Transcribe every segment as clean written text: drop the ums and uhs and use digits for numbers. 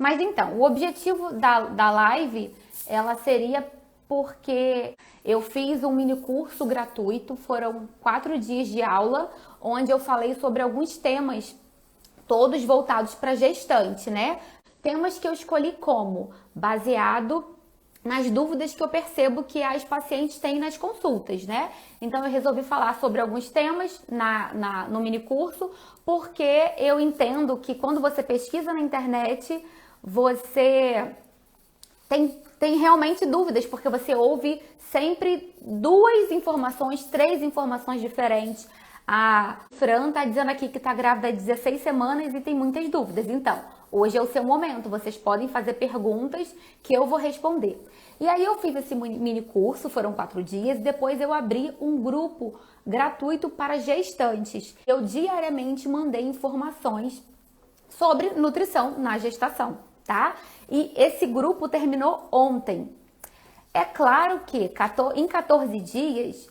Mas então, o objetivo da live, ela seria porque eu fiz um mini curso gratuito, foram 4 dias de aula, onde eu falei sobre alguns temas, todos voltados para gestante, né? Temas que eu escolhi como baseado nas dúvidas que eu percebo que as pacientes têm nas consultas, né? Então eu resolvi falar sobre alguns temas no mini curso, porque eu entendo que quando você pesquisa na internet, você tem realmente dúvidas, porque você ouve sempre 2 informações, 3 informações diferentes. A Fran tá dizendo aqui que tá grávida há 16 semanas e tem muitas dúvidas. Então, hoje é o seu momento, vocês podem fazer perguntas que eu vou responder. E aí eu fiz esse mini curso, foram 4 dias, depois eu abri um grupo gratuito para gestantes. Eu diariamente mandei informações sobre nutrição na gestação, tá? E esse grupo terminou ontem. É claro que em 14 dias,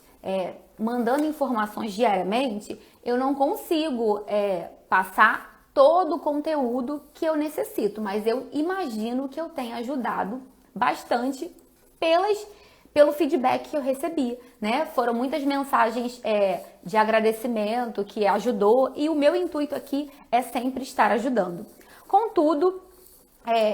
mandando informações diariamente, eu não consigo passar todo o conteúdo que eu necessito, mas eu imagino que eu tenha ajudado bastante pelo feedback que eu recebi, né? Foram muitas mensagens de agradecimento que ajudou, e o meu intuito aqui é sempre estar ajudando. Contudo,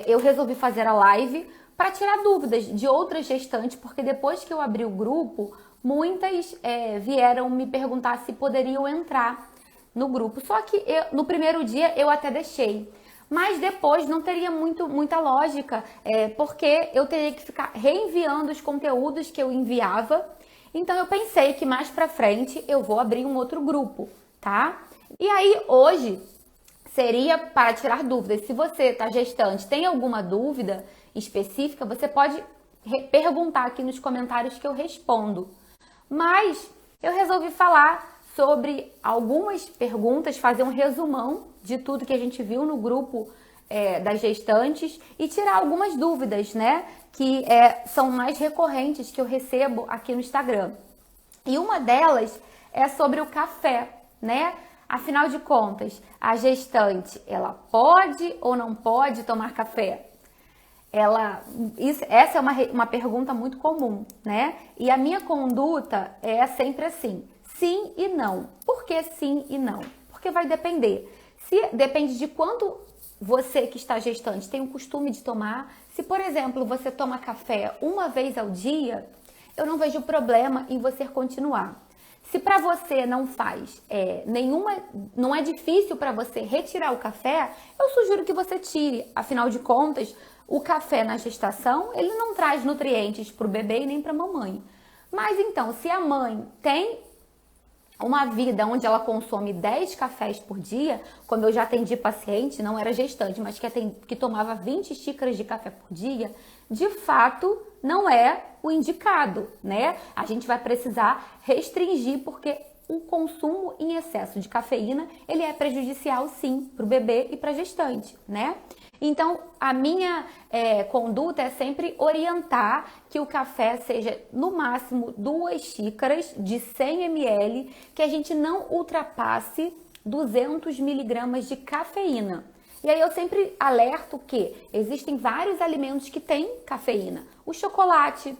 eu resolvi fazer a live para tirar dúvidas de outras gestantes, porque depois que eu abri o grupo, muitas vieram me perguntar se poderiam entrar no grupo. Só que no primeiro dia eu até deixei, mas depois não teria muita lógica, porque eu teria que ficar reenviando os conteúdos que eu enviava. Então eu pensei que mais pra frente eu vou abrir um outro grupo, tá? E aí hoje seria para tirar dúvidas. Se você está gestante, tem alguma dúvida específica, você pode perguntar aqui nos comentários que eu respondo. Mas eu resolvi falar sobre algumas perguntas, fazer um resumão de tudo que a gente viu no grupo das gestantes e tirar algumas dúvidas, né? Que são mais recorrentes que eu recebo aqui no Instagram. E uma delas é sobre o café, né? Afinal de contas, a gestante, ela pode ou não pode tomar café? Essa é uma pergunta muito comum, né? E a minha conduta é sempre assim, sim e não. Por que sim e não? Porque vai depender. Depende de quanto você que está gestante tem o costume de tomar. Se, por exemplo, você toma café uma vez ao dia, eu não vejo problema em você continuar. Se para você não faz não é difícil para você retirar o café, eu sugiro que você tire. Afinal de contas, o café na gestação, ele não traz nutrientes para o bebê e nem para a mamãe. Mas então, se a mãe tem uma vida onde ela consome 10 cafés por dia, como eu já atendi paciente, não era gestante, mas que tomava 20 xícaras de café por dia, de fato não é o indicado, né? A gente vai precisar restringir, porque o consumo em excesso de cafeína, ele é prejudicial sim para o bebê e para a gestante, né? Então, a minha conduta é sempre orientar que o café seja no máximo 2 xícaras de 100 ml, que a gente não ultrapasse 200 miligramas de cafeína. E aí eu sempre alerto que existem vários alimentos que têm cafeína. O chocolate,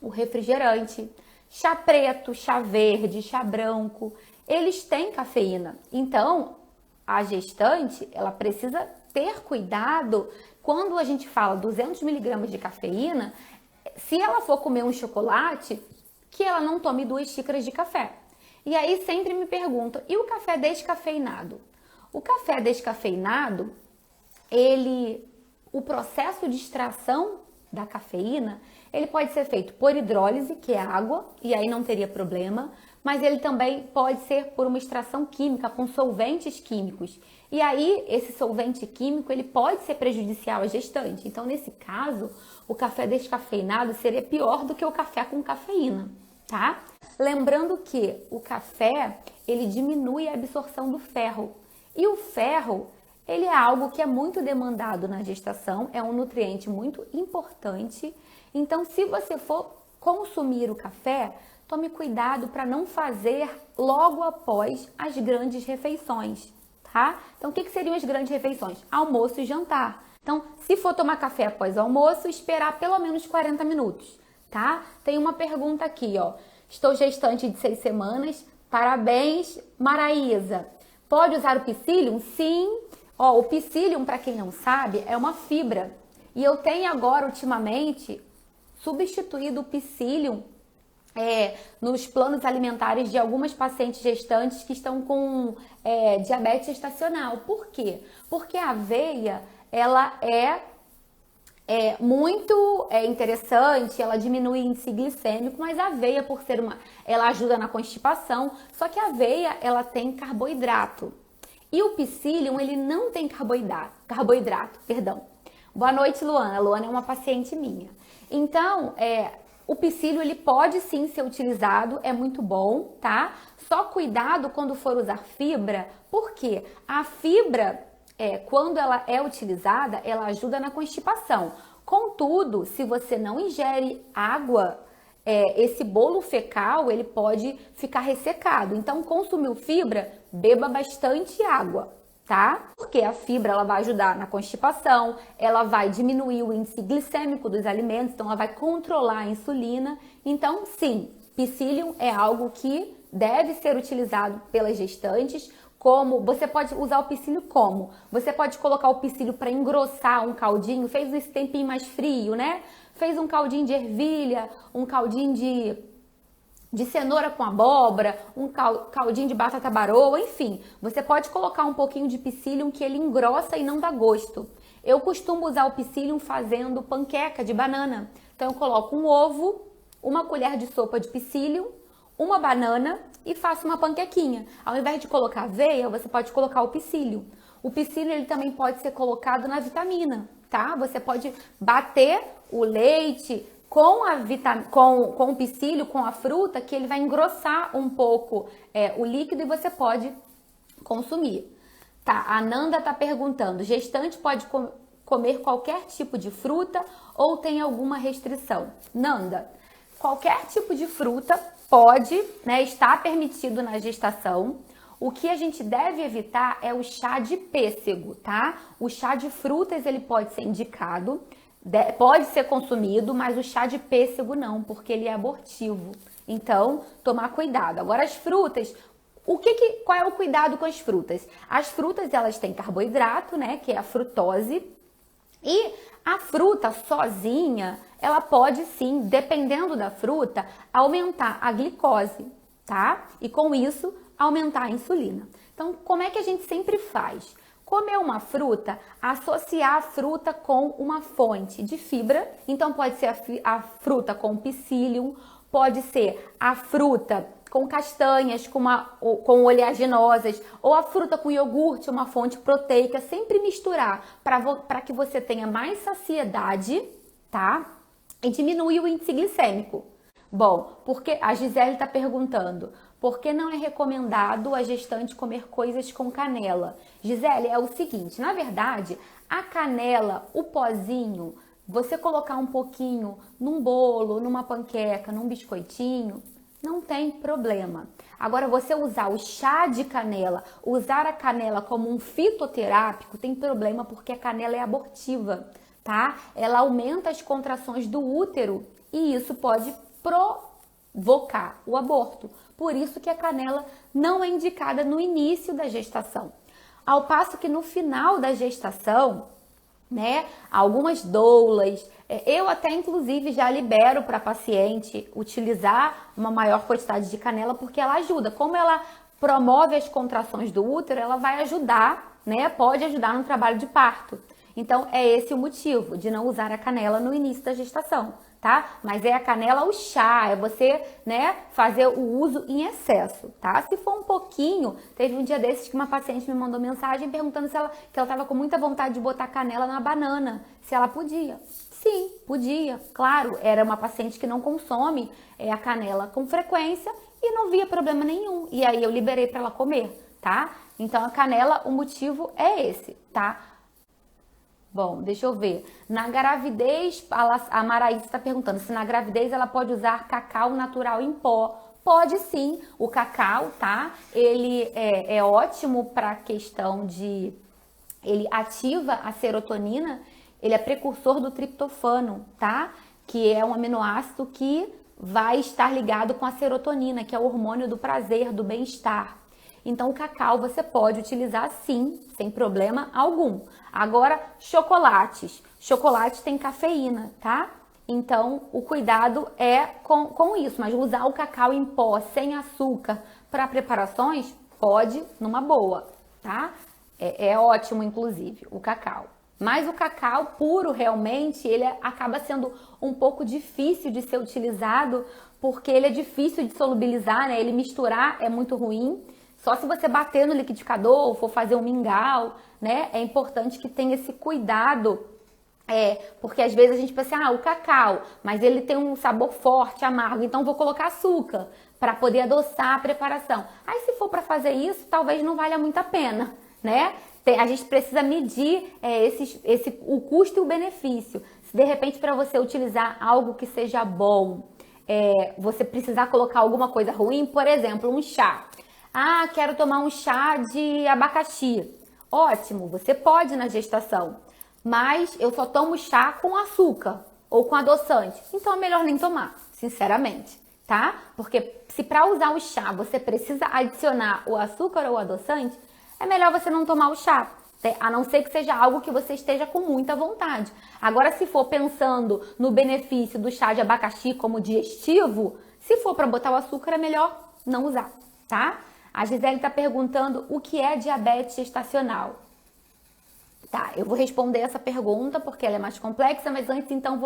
o refrigerante, chá preto, chá verde, chá branco, eles têm cafeína. Então, a gestante, ela precisa ter cuidado quando a gente fala 200 miligramas de cafeína, se ela for comer um chocolate, que ela não tome 2 xícaras de café. E aí sempre me perguntam, e o café descafeinado? O café descafeinado, o processo de extração da cafeína, ele pode ser feito por hidrólise, que é água, e aí não teria problema, mas ele também pode ser por uma extração química, com solventes químicos. E aí, esse solvente químico, ele pode ser prejudicial à gestante. Então, nesse caso, o café descafeinado seria pior do que o café com cafeína, tá? Lembrando que o café, ele diminui a absorção do ferro. E o ferro, ele é algo que é muito demandado na gestação, é um nutriente muito importante. Então, se você for consumir o café, tome cuidado para não fazer logo após as grandes refeições, tá? Então, o que seriam as grandes refeições? Almoço e jantar. Então, se for tomar café após o almoço, esperar pelo menos 40 minutos, tá? Tem uma pergunta aqui, ó. Estou gestante de 6 semanas. Parabéns, Maraísa. Pode usar o Psyllium? Sim. Ó, o Psyllium, para quem não sabe, é uma fibra. E eu tenho agora, ultimamente, substituído o Psyllium nos planos alimentares de algumas pacientes gestantes que estão com diabetes gestacional. Por quê? Porque a aveia, ela é muito interessante, ela diminui o índice glicêmico, mas a aveia, por ser ela ajuda na constipação, só que a aveia, ela tem carboidrato. E o Psyllium, ele não tem carboidrato, perdão. Boa noite, Luana. A Luana é uma paciente minha. Então, o Psyllium, ele pode sim ser utilizado, é muito bom, tá? Só cuidado quando for usar fibra, porque a fibra, quando ela é utilizada, ela ajuda na constipação. Contudo, se você não ingere água, esse bolo fecal, ele pode ficar ressecado. Então, consumiu fibra, beba bastante água, tá? Porque a fibra, ela vai ajudar na constipação, ela vai diminuir o índice glicêmico dos alimentos, então ela vai controlar a insulina. Então, sim, Psyllium é algo que deve ser utilizado pelas gestantes. Como você pode usar o Psyllium como? Você pode colocar o Psyllium para engrossar um caldinho, fez esse tempinho mais frio, né? Fez um caldinho de ervilha, um caldinho de cenoura com abóbora, um caldinho de batata baroa, enfim. Você pode colocar um pouquinho de Psyllium que ele engrossa e não dá gosto. Eu costumo usar o Psyllium fazendo panqueca de banana. Então eu coloco um ovo, uma colher de sopa de Psyllium, uma banana e faço uma panquequinha. Ao invés de colocar aveia, você pode colocar o Psyllium. O Psyllium, ele também pode ser colocado na vitamina, tá? Você pode bater o leite com o Psyllium, com a fruta, que ele vai engrossar um pouco o líquido e você pode consumir. Tá, a Nanda tá perguntando, gestante pode comer qualquer tipo de fruta ou tem alguma restrição? Nanda, qualquer tipo de fruta pode, né, estar permitido na gestação. O que a gente deve evitar é o chá de pêssego, tá? O chá de frutas, ele pode ser indicado, pode ser consumido, mas o chá de pêssego não, porque ele é abortivo. Então, tomar cuidado. Agora, as frutas, qual é o cuidado com as frutas? As frutas, elas têm carboidrato, né, que é a frutose, e a fruta sozinha, ela pode sim, dependendo da fruta, aumentar a glicose, tá? E com isso, aumentar a insulina. Então, como é que a gente sempre faz? Comer uma fruta, associar a fruta com uma fonte de fibra. Então, pode ser a fruta com Psyllium, pode ser a fruta com castanhas, com oleaginosas, ou a fruta com iogurte, uma fonte proteica. Sempre misturar para que você tenha mais saciedade, tá? E diminuir o índice glicêmico. Bom, porque a Gisele está perguntando, por que não é recomendado a gestante comer coisas com canela? Gisele, é o seguinte, na verdade, a canela, o pozinho, você colocar um pouquinho num bolo, numa panqueca, num biscoitinho, não tem problema. Agora, você usar o chá de canela, usar a canela como um fitoterápico, tem problema porque a canela é abortiva, tá? Ela aumenta as contrações do útero e isso pode provocar o aborto. Por isso que a canela não é indicada no início da gestação. Ao passo que no final da gestação, né, algumas doulas, eu até inclusive já libero para paciente utilizar uma maior quantidade de canela porque ela ajuda. Como ela promove as contrações do útero, ela vai ajudar, né, pode ajudar no trabalho de parto. Então é esse o motivo de não usar a canela no início da gestação, tá? Mas é a canela o chá, é você, né, fazer o uso em excesso, tá? Se for um pouquinho, teve um dia desses que uma paciente me mandou mensagem perguntando que ela estava com muita vontade de botar canela na banana, se ela podia. Sim, podia, claro, era uma paciente que não consome a canela com frequência e não via problema nenhum. E aí eu liberei para ela comer, tá? Então a canela, o motivo é esse, tá? Bom, deixa eu ver. Na gravidez, a Maraísa está perguntando se na gravidez ela pode usar cacau natural em pó. Pode sim, o cacau, tá? Ele é ótimo para a questão de... Ele ativa a serotonina ele é precursor do triptofano, tá? Que é um aminoácido que vai estar ligado com a serotonina, que é o hormônio do prazer, do bem-estar. Então, o cacau você pode utilizar sim, sem problema algum. Agora, chocolates. Chocolate tem cafeína, tá? Então, o cuidado é com isso. Mas usar o cacau em pó, sem açúcar, para preparações, pode numa boa, tá? É ótimo, inclusive, o cacau. Mas o cacau puro, realmente, ele acaba sendo um pouco difícil de ser utilizado, porque ele é difícil de solubilizar, né? Ele misturar é muito ruim. Só se você bater no liquidificador ou for fazer um mingau, né? É importante que tenha esse cuidado, porque às vezes a gente pensa, o cacau, mas ele tem um sabor forte, amargo, então vou colocar açúcar para poder adoçar a preparação. Aí se for para fazer isso, talvez não valha muito a pena, né? A gente precisa medir o custo e o benefício. Se de repente para você utilizar algo que seja bom, você precisar colocar alguma coisa ruim, por exemplo, um chá. Quero tomar um chá de abacaxi. Ótimo, você pode na gestação, mas eu só tomo chá com açúcar ou com adoçante. Então é melhor nem tomar, sinceramente, tá? Porque se para usar o chá você precisa adicionar o açúcar ou o adoçante, é melhor você não tomar o chá, a não ser que seja algo que você esteja com muita vontade. Agora, se for pensando no benefício do chá de abacaxi como digestivo, se for para botar o açúcar, é melhor não usar, tá? A Gisele está perguntando o que é diabetes gestacional. Tá, eu vou responder essa pergunta porque ela é mais complexa, mas antes então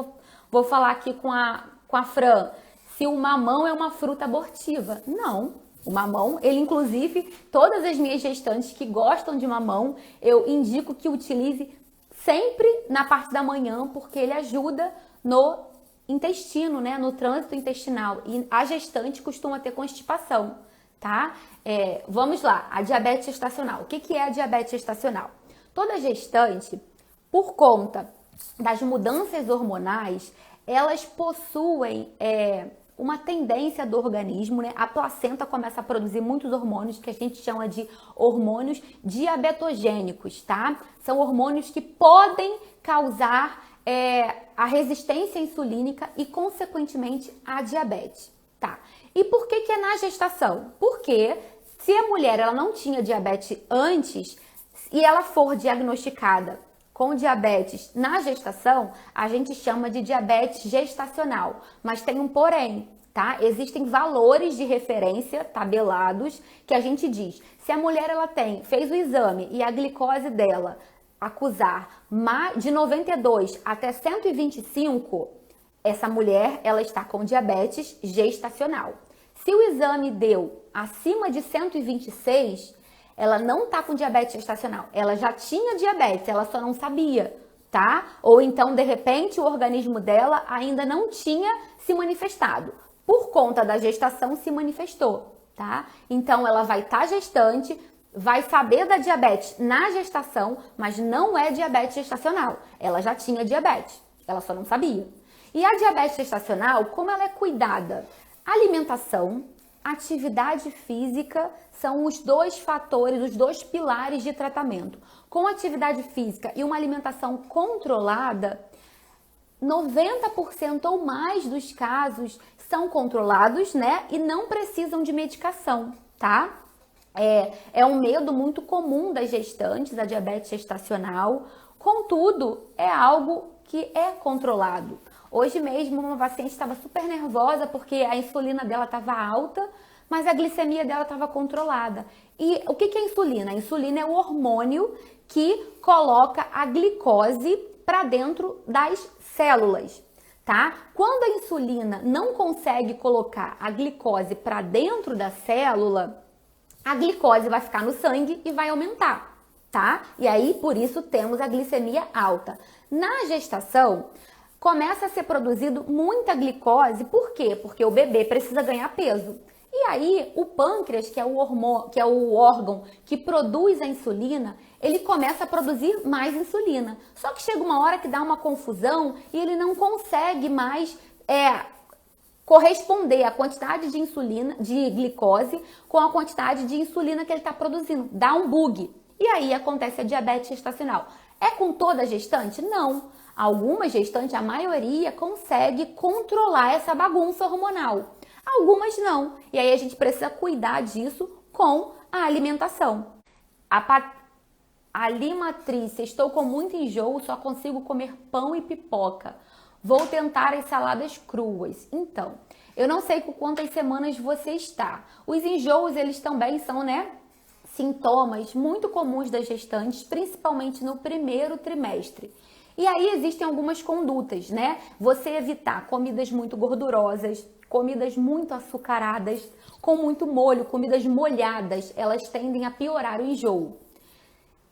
vou falar aqui com a Fran. Se o mamão é uma fruta abortiva? Não. O mamão, ele inclusive, todas as minhas gestantes que gostam de mamão, eu indico que utilize sempre na parte da manhã, porque ele ajuda no intestino, né, no trânsito intestinal. E a gestante costuma ter constipação, tá? Vamos lá, a diabetes gestacional. O que é a diabetes gestacional? Toda gestante, por conta das mudanças hormonais, elas possuem uma tendência do organismo, né? A placenta começa a produzir muitos hormônios que a gente chama de hormônios diabetogênicos, tá? São hormônios que podem causar a resistência insulínica e, consequentemente, a diabetes, tá? E por que é na gestação? Porque se a mulher ela não tinha diabetes antes e ela for diagnosticada com diabetes na gestação, a gente chama de diabetes gestacional. Mas tem um porém, tá? Existem valores de referência tabelados que a gente diz. Se a mulher fez o exame e a glicose dela acusar de 92 até 125, essa mulher ela está com diabetes gestacional. Se o exame deu acima de 126, ela não tá com diabetes gestacional, ela já tinha diabetes, ela só não sabia, tá? Ou então, de repente, o organismo dela ainda não tinha se manifestado. Por conta da gestação, se manifestou, tá? Então, ela vai estar gestante, vai saber da diabetes na gestação, mas não é diabetes gestacional. Ela já tinha diabetes, ela só não sabia. E a diabetes gestacional, como ela é cuidada? Alimentação, atividade física são os dois fatores, os dois pilares de tratamento. Com atividade física e uma alimentação controlada, 90% ou mais dos casos são controlados, né? E não precisam de medicação, tá? É um medo muito comum das gestantes, a diabetes gestacional. Contudo, é algo que é controlado. Hoje mesmo, uma paciente estava super nervosa porque a insulina dela estava alta, mas a glicemia dela estava controlada. E o que é a insulina? A insulina é o hormônio que coloca a glicose para dentro das células, tá? Quando a insulina não consegue colocar a glicose para dentro da célula, a glicose vai ficar no sangue e vai aumentar, tá? E aí, por isso, temos a glicemia alta. Na gestação, começa a ser produzido muita glicose, por quê? Porque o bebê precisa ganhar peso. E aí, o pâncreas, que é o órgão que produz a insulina, ele começa a produzir mais insulina. Só que chega uma hora que dá uma confusão e ele não consegue mais corresponder a quantidade de insulina, de glicose, com a quantidade de insulina que ele está produzindo. Dá um bug. E aí acontece a diabetes gestacional. É com toda gestante? Não. Algumas gestantes, a maioria, consegue controlar essa bagunça hormonal. Algumas não. E aí a gente precisa cuidar disso com a alimentação. A Limatriz, estou com muito enjoo, só consigo comer pão e pipoca. Vou tentar as saladas cruas. Então, eu não sei com quantas semanas você está. Os enjoos, eles também são, sintomas muito comuns das gestantes, principalmente no primeiro trimestre. E aí existem algumas condutas, Você evitar comidas muito gordurosas, comidas muito açucaradas, com muito molho, comidas molhadas, elas tendem a piorar o enjoo.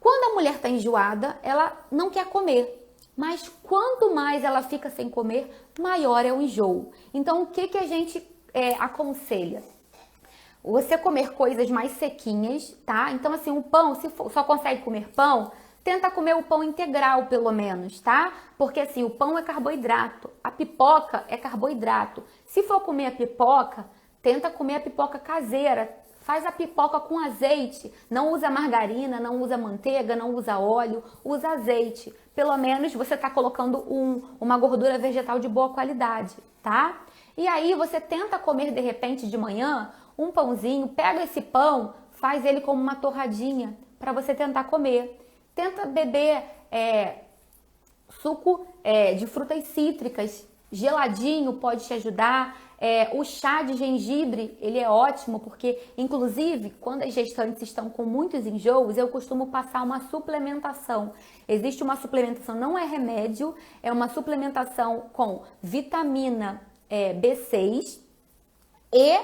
Quando a mulher está enjoada, ela não quer comer, mas quanto mais ela fica sem comer, maior é o enjoo. Então, o que a gente aconselha? Você comer coisas mais sequinhas, tá? Então, assim, o pão, se só consegue comer pão, tenta comer o pão integral, pelo menos, tá? Porque, assim, o pão é carboidrato, a pipoca é carboidrato. Se for comer a pipoca, tenta comer a pipoca caseira. Faz a pipoca com azeite, não usa margarina, não usa manteiga, não usa óleo, usa azeite. Pelo menos você está colocando uma gordura vegetal de boa qualidade, tá? E aí você tenta comer de repente de manhã um pãozinho, pega esse pão, faz ele como uma torradinha para você tentar comer. Tenta beber suco de frutas cítricas, geladinho pode te ajudar. O chá de gengibre, ele é ótimo porque, inclusive, quando as gestantes estão com muitos enjoos, eu costumo passar uma suplementação. Existe uma suplementação, não é remédio, é uma suplementação com vitamina B6 e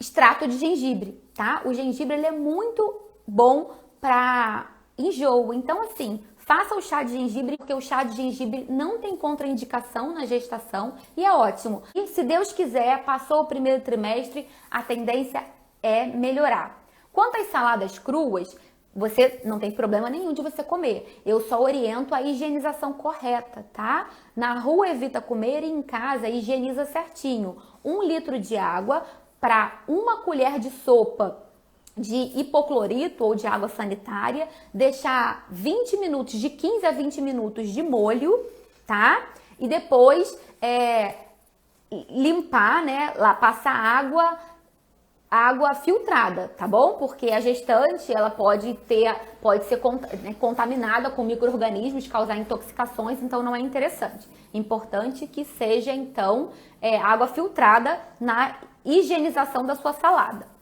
extrato de gengibre, tá? O gengibre, ele é muito bom para enjoo. Então, assim, faça o chá de gengibre, porque o chá de gengibre não tem contraindicação na gestação e é ótimo. E se Deus quiser, passou o primeiro trimestre, a tendência é melhorar. Quanto às saladas cruas, você não tem problema nenhum de você comer. Eu só oriento a higienização correta, tá? Na rua evita comer e em casa higieniza certinho. 1 litro de água para 1 colher de sopa de hipoclorito ou de água sanitária, deixar 20 minutos, de 15 a 20 minutos de molho, tá? E depois limpar, lá passar água filtrada, tá bom? Porque a gestante, ela pode ser contaminada com micro-organismos, causar intoxicações, então não é interessante. Importante que seja, então, água filtrada na higienização da sua salada.